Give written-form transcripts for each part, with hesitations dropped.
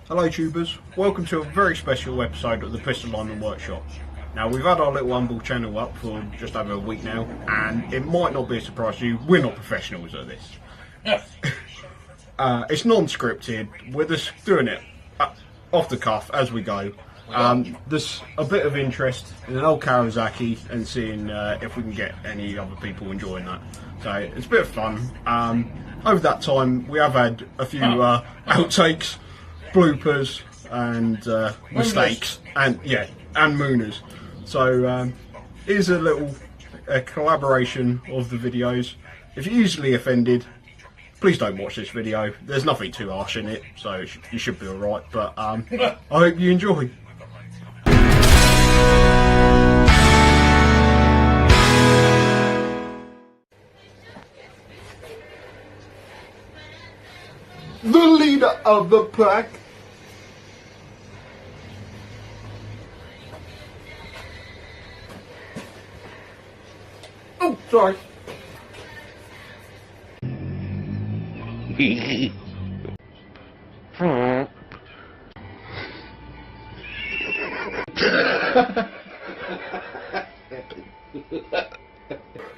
Hello tubers, welcome to a very special episode of the Pistol Lineman Workshop. Now we've had our little humble channel up for just over a week now, and it might not be a surprise to you, we're not professionals at this. It's non-scripted, we're just doing it off the cuff as we go. There's a bit of interest in an old Kawasaki and seeing if we can get any other people enjoying that. So it's a bit of fun. Over that time we have had a few outtakes, bloopers and mistakes and mooners. So here's a little collaboration of the videos. If you're easily offended, please don't watch this video. There's nothing too harsh in it, so you should be alright, but I hope you enjoy. The leader of the pack. Oh, sorry.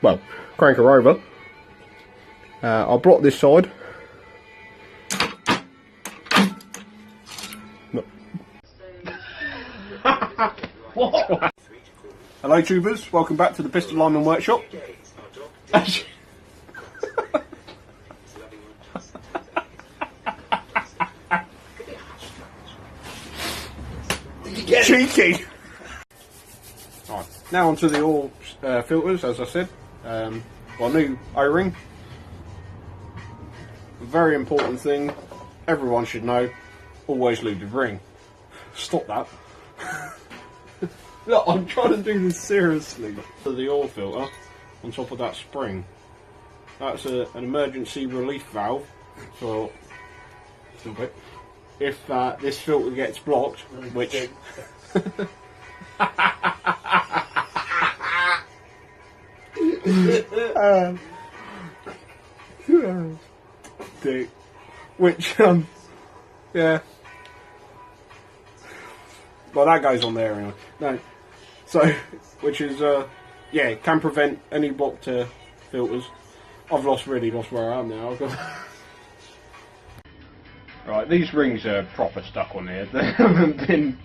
Well, crank her over. I'll block this side. No. Hello tubers, welcome back to the Pistol Lineman Workshop. Cheeky! Right, now onto the oil filters, as I said. New O-ring. Very important thing, everyone should know, always lube the ring. Stop that. Look, I'm trying to do this seriously. To the oil filter on top of that spring. That's an emergency relief valve for if this filter gets blocked, which yeah. Well, that goes on there anyway. No, so which is can prevent any blocked filters. I've really lost where I am now. Right, these rings are proper stuck on here. They haven't been.